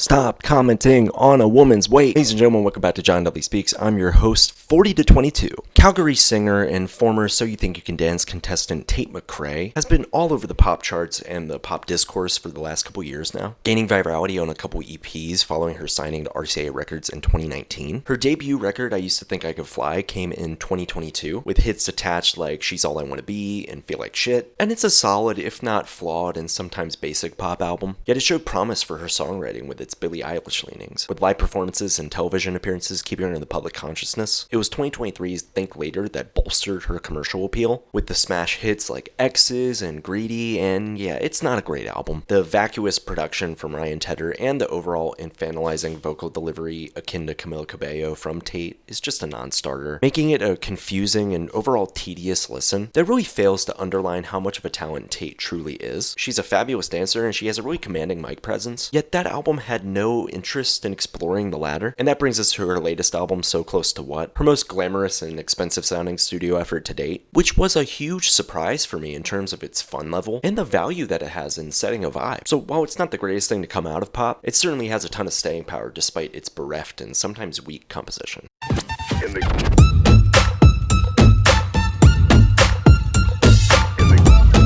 Stop commenting on a woman's weight. Ladies and gentlemen, welcome back to John W. Speaks. I'm your host, 40 to 22. Calgary singer and former So You Think You Can Dance contestant Tate McRae has been all over the pop charts and the pop discourse for the last couple years now, gaining virality on a couple EPs following her signing to RCA Records in 2019. Her debut record, I Used to Think I Could Fly, came in 2022, with hits attached like She's All I Want to Be and Feel Like Shit, and it's a solid, if not flawed, and sometimes basic pop album, yet it showed promise for her songwriting with its Billie Eilish leanings, with live performances and television appearances keeping her in the public consciousness. It was 2023's Think Later that bolstered her commercial appeal, with the smash hits like X's and Greedy, and yeah, it's not a great album. The vacuous production from Ryan Tedder and the overall infantilizing vocal delivery akin to Camila Cabello from Tate is just a non-starter, making it a confusing and overall tedious listen that really fails to underline how much of a talent Tate truly is. She's a fabulous dancer and she has a really commanding mic presence, yet that album had no interest in exploring the latter, and that brings us to her latest album, So Close to What, her most glamorous and expensive sounding studio effort to date, which was a huge surprise for me in terms of its fun level and the value that it has in setting a vibe. So while it's not the greatest thing to come out of pop, it certainly has a ton of staying power despite its bereft and sometimes weak composition.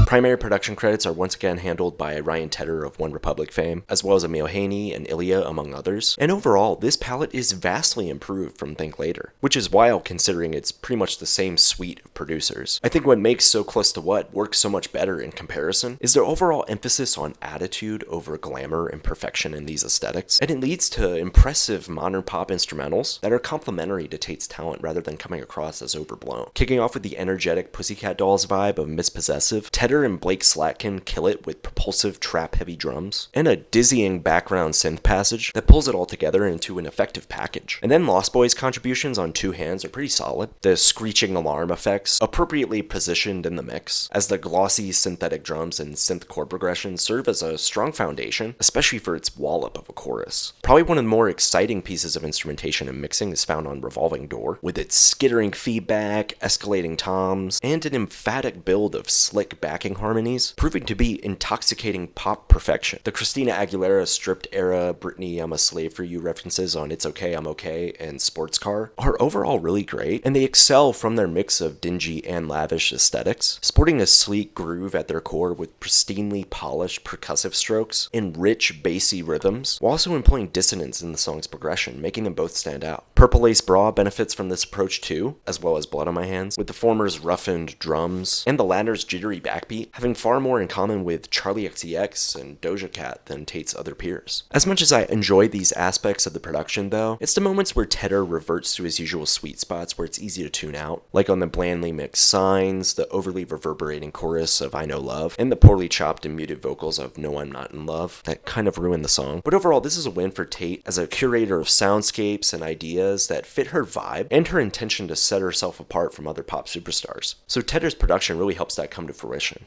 Primary production credits are once again handled by Ryan Tedder of One Republic fame, as well as Emil Haney and Ilya, among others, and overall, this palette is vastly improved from Think Later, which is wild considering it's pretty much the same suite of producers. I think what makes So Close to What work so much better in comparison is their overall emphasis on attitude over glamour and perfection in these aesthetics, and it leads to impressive modern pop instrumentals that are complementary to Tate's talent rather than coming across as overblown. Kicking off with the energetic Pussycat Dolls vibe of Miss Possessive, Tedder and Blake Slatkin kill it with propulsive trap-heavy drums, and a dizzying background synth passage that pulls it all together into an effective package. And then Lost Boys' contributions on Two Hands are pretty solid. The screeching alarm effects, appropriately positioned in the mix, as the glossy synthetic drums and synth chord progressions serve as a strong foundation, especially for its wallop of a chorus. Probably one of the more exciting pieces of instrumentation and mixing is found on Revolving Door, with its skittering feedback, escalating toms, and an emphatic build of slick backing harmonies, proving to be intoxicating pop perfection. The Christina Aguilera stripped era Britney I'm a Slave for You references on It's Okay, I'm Okay and Sports Car are overall really great, and they excel from their mix of dingy and lavish aesthetics, sporting a sleek groove at their core with pristinely polished percussive strokes and rich bassy rhythms, while also employing dissonance in the song's progression, making them both stand out. Purple Lace Bra benefits from this approach too, as well as Blood on My Hands, with the former's roughened drums and the latter's jittery backbeat having far more in common with Charli XCX and Doja Cat than Tate's other peers. As much as I enjoy these aspects of the production though, it's the moments where Tedder reverts to his usual sweet spots where it's easy to tune out, like on the blandly mixed Signs, the overly reverberating chorus of I Know Love, and the poorly chopped and muted vocals of No I'm Not in Love that kind of ruin the song. But overall, this is a win for Tate as a curator of soundscapes and ideas that fit her vibe and her intention to set herself apart from other pop superstars. So Tedder's production really helps that come to fruition.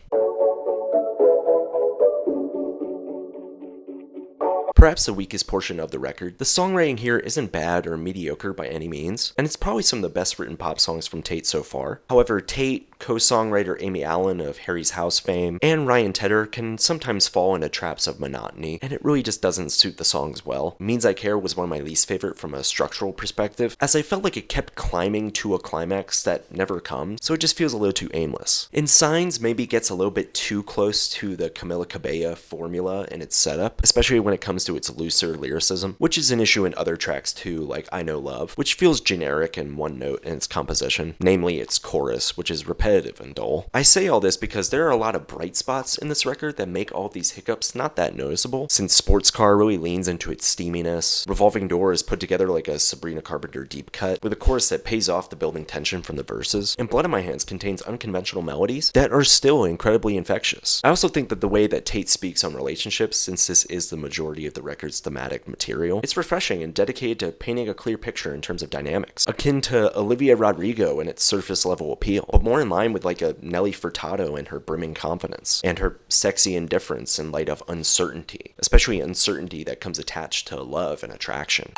Perhaps the weakest portion of the record, the songwriting here isn't bad or mediocre by any means, and it's probably some of the best written pop songs from Tate so far. However, Tate, co-songwriter Amy Allen of Harry's House fame, and Ryan Tedder can sometimes fall into traps of monotony, and it really just doesn't suit the songs well. Means I Care was one of my least favorite from a structural perspective, as I felt like it kept climbing to a climax that never comes, so it just feels a little too aimless. In Signs, maybe gets a little bit too close to the Camila Cabello formula in its setup, especially when it comes to its looser lyricism, which is an issue in other tracks too, like I Know Love, which feels generic and one note in its composition, namely its chorus, which is repetitive and dull. I say all this because there are a lot of bright spots in this record that make all these hiccups not that noticeable, since Sports Car really leans into its steaminess, Revolving Door is put together like a Sabrina Carpenter deep cut, with a chorus that pays off the building tension from the verses, and Blood on My Hands contains unconventional melodies that are still incredibly infectious. I also think that the way that Tate speaks on relationships, since this is the majority of the record's thematic material, it's refreshing and dedicated to painting a clear picture in terms of dynamics, akin to Olivia Rodrigo and its surface level appeal, but more in line with like a Nelly Furtado and her brimming confidence, and her sexy indifference in light of uncertainty, especially uncertainty that comes attached to love and attraction.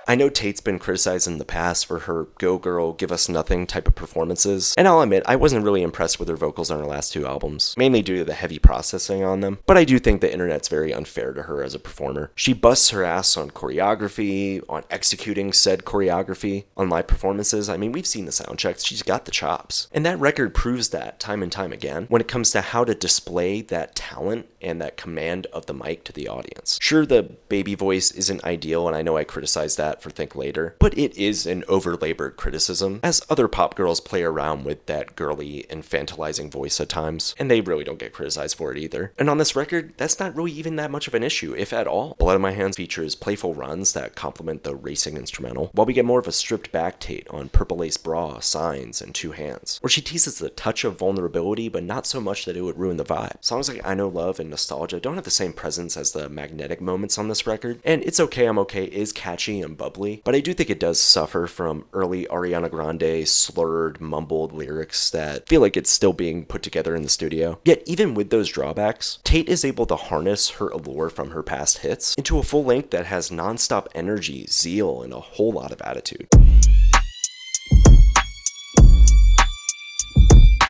I know Tate's been criticized in the past for her go girl, give us nothing type of performances, and I'll admit I wasn't really impressed with her vocals on her last 2 albums, mainly due to the heavy processing on them, but I do think the internet's very unfair to her as a performer. She busts her ass on choreography, on executing said choreography, on live performances. I mean, we've seen the sound checks, she's got the chops. And that record proves that time and time again when it comes to how to display that talent and that command of the mic to the audience. Sure, the baby voice isn't ideal, and I know I criticized that for Think Later, but it is an over-labored criticism, as other pop girls play around with that girly, infantilizing voice at times, and they really don't get criticized for it either. And on this record, that's not really even that much of an issue, if at all. Blood on My Hands features playful runs that complement the racing instrumental, while we get more of a stripped-back Tate on Purple Lace Bra, Signs, and Two Hands, where she teases the touch of vulnerability, but not so much that it would ruin the vibe. Songs like I Know Love and Nostalgia don't have the same presence as the magnetic moments on this record, and It's Okay, I'm Okay is catchy and bubbly, but I do think it does suffer from early Ariana Grande slurred, mumbled lyrics that feel like it's still being put together in the studio. Yet even with those drawbacks, Tate is able to harness her allure from her past hits into a full length that has non-stop energy, zeal, and a whole lot of attitude.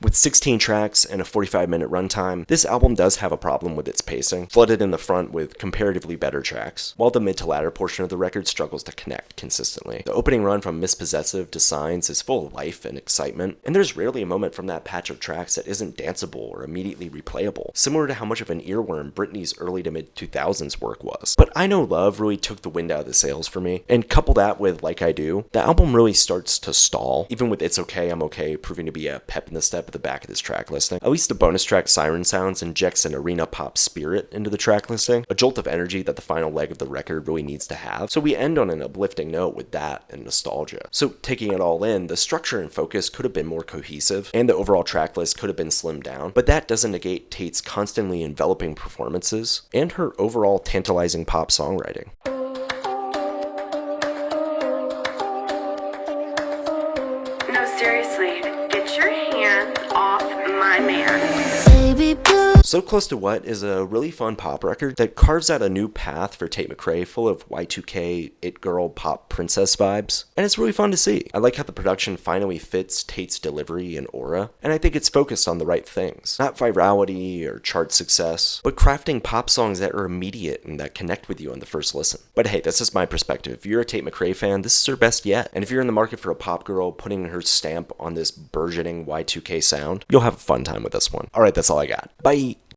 With 16 tracks and a 45-minute runtime, this album does have a problem with its pacing, flooded in the front with comparatively better tracks, while the mid to latter portion of the record struggles to connect consistently. The opening run from Mispossessive to Signs is full of life and excitement, and there's rarely a moment from that patch of tracks that isn't danceable or immediately replayable, similar to how much of an earworm Britney's early to mid-2000s work was. But I Know Love really took the wind out of the sails for me, and couple that with Like I Do, the album really starts to stall, even with It's Okay, I'm Okay proving to be a pep in the step at the back of this track listing. At least the bonus track Siren Sounds injects an arena pop spirit into the track listing, a jolt of energy that the final leg of the record really needs to have, so we end on an uplifting note with that and Nostalgia. So taking it all in, the structure and focus could have been more cohesive, and the overall track list could have been slimmed down, but that doesn't negate Tate's constantly enveloping performances and her overall tantalizing pop songwriting. No, seriously, get your hands off my man. So Close to What is a really fun pop record that carves out a new path for Tate McRae full of Y2K, it girl, pop princess vibes, and it's really fun to see. I like how the production finally fits Tate's delivery and aura, and I think it's focused on the right things. Not virality or chart success, but crafting pop songs that are immediate and that connect with you on the first listen. But hey, that's just my perspective. If you're a Tate McRae fan, this is her best yet, and if you're in the market for a pop girl putting her stamp on this burgeoning Y2K sound, you'll have a fun time with this one. Alright, that's all I got. Bye!